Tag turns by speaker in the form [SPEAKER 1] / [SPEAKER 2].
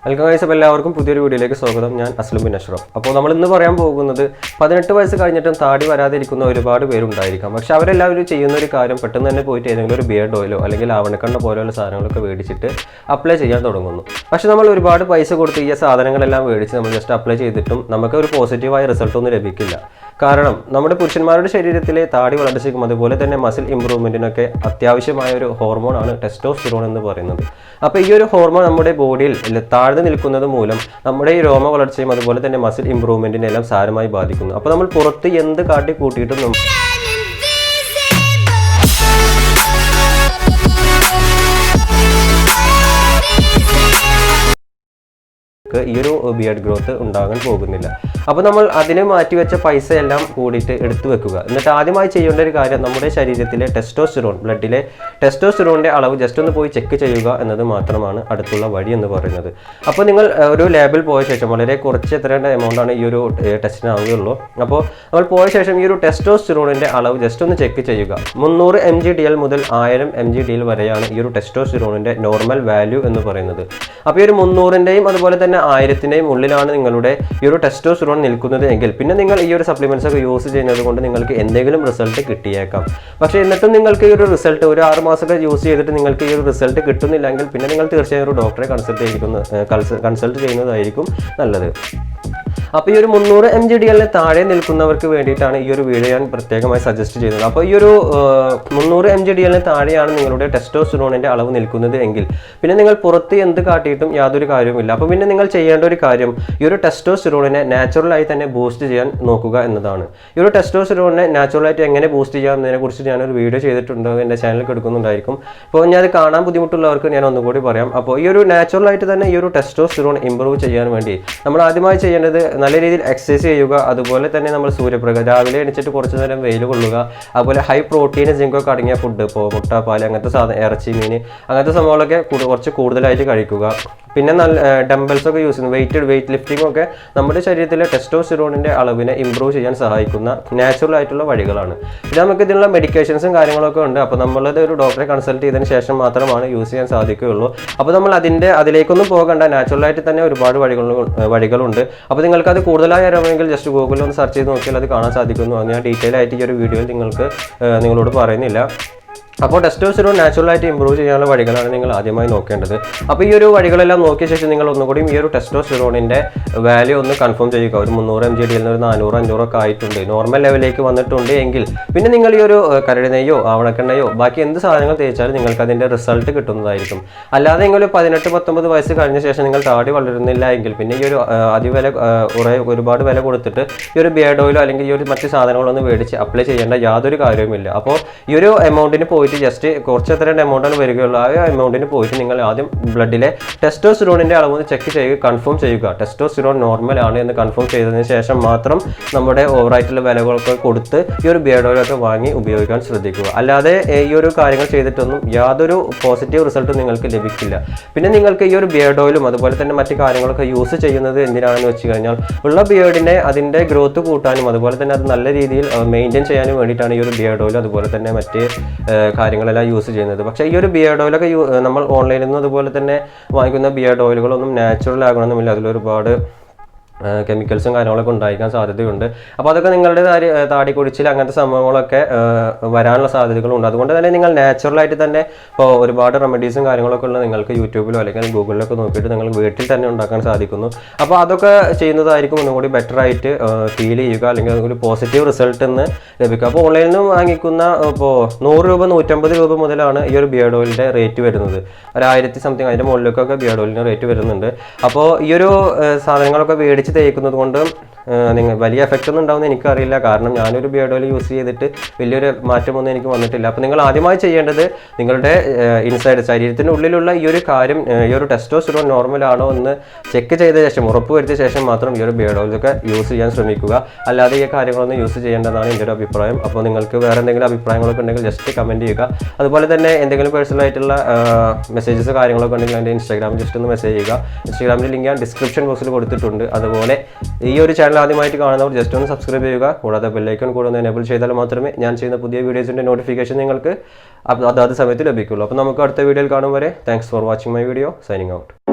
[SPEAKER 1] Welcome guys, അപ്പോൾ എല്ലാവർക്കും പുതിയൊരു വീഡിയോയിലേക്ക് സ്വാഗതം. ഞാൻ ASLAM BIN ASHRAF. അപ്പോൾ നമ്മൾ ഇന്ന് പറയാൻ പോകുന്നത് 18 വയസ്സ് കഴിഞ്ഞിട്ടും താടി വരാതിരിക്കുന്ന ഒരുപാട് പേരുണ്ടായിരിക്കാം. പക്ഷേ അവരെല്ലാവരും ചെയ്യുന്ന ഒരു കാര്യം പെട്ടെന്ന് തന്നെ പോയിട്ട് ഏതെങ്കിലും ഒരു ബിയർഡ് ഓയിലോ അല്ലെങ്കിൽ ആവണക്കണ്ണ പോലെയുള്ള സാധനങ്ങളൊക്കെ മേടിച്ചിട്ട് അപ്ലൈ ചെയ്യാൻ തുടങ്ങുന്നു. പക്ഷേ നമ്മൾ ഒരുപാട് പൈസ കൊടുത്ത് ഈ സാധനങ്ങളെല്ലാം മേടിച്ച് നമ്മൾ ജസ്റ്റ് അപ്ലൈ ചെയ്തിട്ടും നമുക്ക് ഒരു പോസിറ്റീവായ റിസൾട്ടൊന്നും ലഭിക്കില്ല. കാരണം നമ്മുടെ പുരുഷന്മാരുടെ ശരീരത്തിലെ താടി വളർച്ചയ്ക്കും അതുപോലെ തന്നെ മസിൽ ഇമ്പ്രൂവ്മെൻറ്റിനൊക്കെ അത്യാവശ്യമായ ഒരു ഹോർമോണാണ് ടെസ്റ്റോസ്റ്റിറോൺ എന്ന് പറയുന്നത്. അപ്പോൾ ഈ ഒരു ഹോർമോൺ നമ്മുടെ ബോഡിയിൽ താഴ്ന്നു നിൽക്കുന്നത് മൂലം നമ്മുടെ ഈ രോമ വളർച്ചയും അതുപോലെ തന്നെ മസിൽ ഇമ്പ്രൂവ്മെൻറ്റിനെ എല്ലാം സാരമായി ബാധിക്കുന്നു. അപ്പോൾ നമ്മൾ പുറത്ത് എന്ത് കാട്ടി കൂട്ടിയിട്ടും ഈ ഒരു ബിയർഡ് ഗ്രോത്ത് ഉണ്ടാകാൻ പോകുന്നില്ല. അപ്പോൾ നമ്മൾ അതിന് മാറ്റിവെച്ച പൈസ എല്ലാം കൂടിയിട്ട് എടുത്തു വെക്കുക. എന്നിട്ട് ആദ്യമായി ചെയ്യേണ്ട ഒരു കാര്യം നമ്മുടെ ശരീരത്തിലെ ടെസ്റ്റോസ്റ്റിറോൺ, ബ്ലഡിലെ ടെസ്റ്റോസ്റ്റിറോണിൻ്റെ അളവ് ജസ്റ്റ് ഒന്ന് പോയി ചെക്ക് ചെയ്യുക എന്നത് മാത്രമാണ് അടുത്തുള്ള വഴി എന്ന് പറയുന്നത്. അപ്പോൾ നിങ്ങൾ ഒരു ലാബിൽ പോയ ശേഷം വളരെ കുറച്ച് എത്രേണ്ട എമൗണ്ടാണ് ഈ ഒരു ടെസ്റ്റിനാവുകയുള്ളൂ. അപ്പോൾ നമ്മൾ പോയ ശേഷം ഈ ഒരു ടെസ്റ്റോസ്റ്റിറോണിൻ്റെ അളവ് ജസ്റ്റ് ഒന്ന് ചെക്ക് ചെയ്യുക. 300 mg/dl മുതൽ 1000 mg/dl വരെയാണ് ഈ ഒരു ടെസ്റ്റോസ്റ്റിറോണിൻ്റെ നോർമൽ വാല്യൂ എന്ന് പറയുന്നത്. അപ്പോൾ ഈ ഒരു 300ൻ്റെയും അതുപോലെ തന്നെ 1000ൻ്റെയും ഉള്ളിലാണ് നിങ്ങളുടെ ഈ ഒരു ടെസ്റ്റോസ്റ്റിറോൺ നിൽക്കുന്നത് എങ്കിൽ പിന്നെ നിങ്ങൾ ഈ ഒരു സപ്ലിമെന്റ്സ് ഒക്കെ യൂസ് ചെയ്യുന്നത് കൊണ്ട് നിങ്ങൾക്ക് എന്തെങ്കിലും റിസൾട്ട് കിട്ടിയേക്കാം. പക്ഷേ എന്നിട്ടും നിങ്ങൾക്ക് ഈ ഒരു റിസൾട്ട് ഒരു 6 മാസമൊക്കെ യൂസ് ചെയ്തിട്ട് നിങ്ങൾക്ക് ഈ ഒരു റിസൾട്ട് കിട്ടുന്നില്ലെങ്കിൽ പിന്നെ നിങ്ങൾ തീർച്ചയായും ഒരു ഡോക്ടറെ കൺസൾട്ട് ചെയ്യുന്നതായിരിക്കും നല്ലത്. അപ്പോൾ ഈ ഒരു 300 mg/dl താഴെ നിൽക്കുന്നവർക്ക് വേണ്ടിയിട്ടാണ് ഈ ഒരു വീഡിയോ ഞാൻ പ്രത്യേകമായി സജസ്റ്റ് ചെയ്യുന്നത്. അപ്പോൾ ഈ ഒരു 300 mg/dl താഴെയാണ് നിങ്ങളുടെ ടെസ്റ്റോസ്റ്റിറോണിൻ്റെ അളവ് നിൽക്കുന്നത് എങ്കിൽ പിന്നെ നിങ്ങൾ പുറത്ത് എന്ത് കാട്ടിയിട്ടും യാതൊരു കാര്യവുമില്ല. അപ്പോൾ പിന്നെ നിങ്ങൾ ചെയ്യേണ്ട ഒരു കാര്യം ഈ ഒരു ടെസ്റ്റോസ്റ്റിറോണിനെ നാച്ചുറലായി തന്നെ ബൂസ്റ്റ് ചെയ്യാൻ നോക്കുക എന്നതാണ്. ഈ ഒരു ടെസ്റ്റോസ്റ്റിറോണിനെ നാച്ചുറലായിട്ട് എങ്ങനെ ബൂസ്റ്റ് ചെയ്യാം എന്നതിനെക്കുറിച്ച് ഞാനൊരു വീഡിയോ ചെയ്തിട്ടുണ്ട്, എൻ്റെ ചാനലിൽ എടുക്കുന്നുണ്ടായിരിക്കും. അപ്പോൾ ഞാൻ അത് കാണാൻ ബുദ്ധിമുട്ടുള്ളവർക്ക് ഞാൻ ഒന്നുകൂടി പറയാം. അപ്പോൾ ഈ ഒരു നാച്ചുറലായിട്ട് തന്നെ ഈ ഒരു ടെസ്റ്റോസ്റ്റിറോൺ ഇമ്പ്രൂവ് ചെയ്യാൻ വേണ്ടി നമ്മൾ ആദ്യമായി ചെയ്യേണ്ടത് നല്ല രീതിയിൽ എക്സസൈസ് ചെയ്യുക. അതുപോലെ തന്നെ നമ്മൾ സൂര്യപ്രകാശം രാവിലെ എണിച്ചിട്ട് കുറച്ച് നേരം വെയിൽ കൊള്ളുക. അതുപോലെ ഹൈ പ്രോട്ടീൻ സിങ്കൊക്കെ അടങ്ങിയ ഫുഡ്, ഇപ്പോൾ മുട്ട, പാല്, അങ്ങനത്തെ സാധനം, ഇറച്ചി, മീൻ, അങ്ങനത്തെ സംഭവങ്ങളൊക്കെ കുറച്ച് കൂടുതലായിട്ട് കഴിക്കുക. പിന്നെ നല്ല ഡംബൽസ് ഒക്കെ യൂസ് ചെയ്യുന്നു, വെയിറ്റ് ലിഫ്റ്റിംഗ് ഒക്കെ നമ്മുടെ ശരീരത്തിലെ ടെസ്റ്റോസ്റ്റിറോണിൻ്റെ അളവിനെ ഇമ്പ്രൂവ് ചെയ്യാൻ സഹായിക്കുന്ന നാച്ചുറൽ ആയിട്ടുള്ള വഴികളാണ്. ഇത് നമുക്ക് ഇതിനുള്ള മെഡിക്കേഷൻസും കാര്യങ്ങളൊക്കെ ഉണ്ട്. അപ്പോൾ നമ്മളത് ഒരു ഡോക്ടറെ കൺസൾട്ട് ചെയ്തതിന് ശേഷം മാത്രമാണ് യൂസ് ചെയ്യാൻ സാധിക്കുകയുള്ളൂ. അപ്പോൾ നമ്മൾ അതിലേക്കൊന്നും പോകണ്ട, നാച്ചുറലായിട്ട് തന്നെ ഒരുപാട് വഴികളുണ്ട്. അപ്പോൾ നിങ്ങൾക്കത് കൂടുതലായി അറിയണമെങ്കിൽ ജസ്റ്റ് ഗൂഗിളിൽ ഒന്ന് സെർച്ച് ചെയ്ത് നോക്കിയാൽ അത് കാണാൻ സാധിക്കുന്നു. അത് ഞാൻ ഡീറ്റെയിൽ ആയിട്ട് ഈ ഒരു വീഡിയോയിൽ നിങ്ങളോട് പറയുന്നില്ല. അപ്പോൾ ടെസ്റ്റോസ്റ്റിറോൺ നാച്ചുറലായിട്ട് ഇമ്പ്രൂവ് ചെയ്യാനുള്ള വഴികളാണ് നിങ്ങൾ ആദ്യമായി നോക്കേണ്ടത്. അപ്പോൾ ഈ ഒരു വഴികളെല്ലാം നോക്കിയ ശേഷം നിങ്ങൾ ഒന്നുകൂടിയും ഈ ഒരു ടെസ്റ്റോസ്റ്റിറോണിൻ്റെ വാല്യൂ ഒന്ന് കൺഫേം ചെയ്യുക. ഒരു 300 mg/dl ഒരു 400-500 ഒക്കെ ആയിട്ടുണ്ട്, നോർമൽ ലെവലിലേക്ക് വന്നിട്ടുണ്ട് എങ്കിൽ പിന്നെ നിങ്ങൾ ഈ ഒരു കരടി നെയ്യോ ആവണക്കെണ്ണയോ ബാക്കി എന്ത് സാധനങ്ങൾ തേച്ചാലും നിങ്ങൾക്ക് അതിൻ്റെ റിസൾട്ട് കിട്ടുന്നതായിരിക്കും. അല്ലാതെ നിങ്ങൾ 18-19 വയസ്സ് കഴിഞ്ഞ ശേഷം നിങ്ങൾ താടി വളരുന്നില്ല എങ്കിൽ പിന്നെ ഈ ഒരു ഒരുപാട് വില കൊടുത്തിട്ട് ഈ ഒരു ബിയർഡ് ഓയിലോ അല്ലെങ്കിൽ ഈ ഒരു മറ്റ് സാധനങ്ങളൊന്നും മേടിച്ച് അപ്ലൈ ചെയ്യേണ്ട യാതൊരു കാര്യവുമില്ല. അപ്പോൾ ഈ ഒരു എമൗണ്ടിന് പോയിട്ട് ജസ്റ്റ് കുറച്ച് എത്ര എമൗണ്ടാണ് വരികയുള്ളൂ. ആ എമൗണ്ടിന് പോയിട്ട് നിങ്ങൾ ആദ്യം ബ്ലഡിലെ ടെസ്റ്റോസ്റ്റിറോണിൻ്റെ അളവ് ചെക്ക് ചെയ്യുക, കൺഫേം ചെയ്യുക. ടെസ്റ്റോസ്റ്റിറോൺ നോർമൽ ആണ് എന്ന് കൺഫേം ചെയ്തതിന് ശേഷം മാത്രം നമ്മുടെ ഓവറായിട്ടുള്ള വിലകളൊക്കെ കൊടുത്ത് ഈ ഒരു ബിയർഡ് ഓയിലൊക്കെ വാങ്ങി ഉപയോഗിക്കാൻ ശ്രദ്ധിക്കുക. അല്ലാതെ ഈ ഒരു കാര്യങ്ങൾ ചെയ്തിട്ടൊന്നും യാതൊരു പോസിറ്റീവ് റിസൾട്ടും നിങ്ങൾക്ക് ലഭിക്കില്ല. പിന്നെ നിങ്ങൾക്ക് ഈ ഒരു ബിയർഡ് ഓയിലും അതുപോലെ തന്നെ മറ്റു കാര്യങ്ങളൊക്കെ യൂസ് ചെയ്യുന്നത് എന്തിനാണെന്ന് വെച്ച് കഴിഞ്ഞാൽ ഉള്ള ബിയർഡിനെ അതിൻ്റെ ഗ്രോത്ത് കൂട്ടാനും അതുപോലെ തന്നെ അത് നല്ല രീതിയിൽ മെയിൻറ്റെയിൻ ചെയ്യാനും വേണ്ടിയിട്ടാണ് ഈ ഒരു ബിയർഡ് ഓയിൽ അതുപോലെ തന്നെ മറ്റ് കാര്യങ്ങളെല്ലാം യൂസ് ചെയ്യുന്നത്. പക്ഷേ ഈ ഒരു ബിയർഡ് ഓയിലൊക്കെ നമ്മൾ ഓൺലൈനിൽ നിന്നും അതുപോലെ തന്നെ വാങ്ങിക്കുന്ന ബിയർഡ് ഓയിലുകളൊന്നും നാച്ചുറൽ ആകണമെന്നില്ല. അതിലൊരുപാട് കെമിക്കൽസും കാര്യങ്ങളൊക്കെ ഉണ്ടായിരിക്കാൻ സാധ്യതയുണ്ട്. അപ്പോൾ അതൊക്കെ നിങ്ങളുടെ താടി കൊഴിച്ചിൽ അങ്ങനത്തെ സംഭവങ്ങളൊക്കെ വരാനുള്ള സാധ്യതകളുണ്ട്. അതുകൊണ്ട് തന്നെ നിങ്ങൾ നാച്ചുറലായിട്ട് തന്നെ ഇപ്പോൾ ഒരുപാട് റെമഡീസും കാര്യങ്ങളൊക്കെ ഉള്ള നിങ്ങൾക്ക് യൂട്യൂബിലോ അല്ലെങ്കിൽ ഗൂഗിളിലൊക്കെ നോക്കിയിട്ട് നിങ്ങൾ വീട്ടിൽ തന്നെ ഉണ്ടാക്കാൻ സാധിക്കുന്നു. അപ്പോൾ അതൊക്കെ ചെയ്യുന്നതായിരിക്കും ഒന്നുകൂടി ബെറ്റർ ആയിട്ട് ഫീൽ ചെയ്യുക, അല്ലെങ്കിൽ അതുകൂടി പോസിറ്റീവ് റിസൾട്ട് എന്ന് ലഭിക്കുക. അപ്പോൾ ഓൺലൈനിൽ നിന്ന് വാങ്ങിക്കുന്ന ഇപ്പോൾ 100 രൂപ 150 രൂപ മുതലാണ് ഈ ഒരു ബിയർഡ് ഓയിലിൻ്റെ റേറ്റ് വരുന്നത്. ഒരു 1000 സംതിങ് അതിൻ്റെ മുകളിലേക്കൊക്കെ ബിയർഡ് ഓയിലിന് റേറ്റ് വരുന്നുണ്ട്. അപ്പോൾ ഈ ഒരു സാധനങ്ങളൊക്കെ മേടിച്ച് തേക്കുന്നത് കൊണ്ട് നിങ്ങൾ വലിയ എഫക്റ്റ് ഒന്നും ഉണ്ടാവുമെന്ന് എനിക്കറിയില്ല. കാരണം ഞാനൊരു ബിയർഡ് ഓയിൽ യൂസ് ചെയ്തിട്ട് വലിയൊരു മാറ്റമൊന്നും എനിക്ക് വന്നിട്ടില്ല. അപ്പോൾ നിങ്ങൾ ആദ്യമായി ചെയ്യേണ്ടത് നിങ്ങളുടെ ഇൻസൈഡ് ശരീരത്തിൻ്റെ ഉള്ളിലുള്ള ഈ ഒരു കാര്യം, ഈ ഒരു ടെസ്റ്റോസ്റ്റിറോൺ നോർമൽ ആണോ എന്ന് ചെക്ക് ചെയ്ത ശേഷം ഉറപ്പ് വരുത്തിയ ശേഷം മാത്രം ഈ ഒരു ബിയർഡ് ഓയിലൊക്കെ യൂസ് ചെയ്യാൻ ശ്രമിക്കുക. അല്ലാതെ ഈ കാര്യങ്ങളൊന്നും യൂസ് ചെയ്യേണ്ടതാണ് എൻ്റെ ഒരു അഭിപ്രായം. അപ്പോൾ നിങ്ങൾക്ക് വേറെ എന്തെങ്കിലും അഭിപ്രായങ്ങളൊക്കെ ഉണ്ടെങ്കിൽ ജസ്റ്റ് കമൻറ്റ് ചെയ്യുക. അതുപോലെ തന്നെ എന്തെങ്കിലും പേഴ്സണൽ ആയിട്ടുള്ള മെസ്സേജസ് കാര്യങ്ങളൊക്കെ ഉണ്ടെങ്കിൽ എൻ്റെ ഇൻസ്റ്റാഗ്രാമിൽ ജസ്റ്റ് ഒന്ന് മെസ്സേജ് ചെയ്യുക. ഇൻസ്റ്റാഗ്രാമിൻ്റെ ലിങ്ക് ഞാൻ ഡിസ്ക്രിപ്ഷൻ ബോക്സിൽ കൊടുത്തിട്ടുണ്ട്. അതുപോലെ ഈ ഒരു ചാനൽ ആദ്യമായിട്ട് കാണുന്നവർ ജസ്റ്റ് ഒന്ന് സബ്സ്ക്രൈബ് ചെയ്യുക. കൂടാതെ ബെൽ ഐക്കൺ കൂടെ ഒന്ന് എനേബിൾ ചെയ്താൽ മാത്രമേ ഞാൻ ചെയ്യുന്ന പുതിയ വീഡിയോസിൻ്റെ നോട്ടിഫിക്കേഷൻ നിങ്ങൾക്ക് അതാത് സമയത്ത് ലഭിക്കുള്ളൂ. അപ്പോൾ നമുക്ക് അടുത്ത വീഡിയോയിൽ കാണും വരെ thanks for watching my video. Signing out.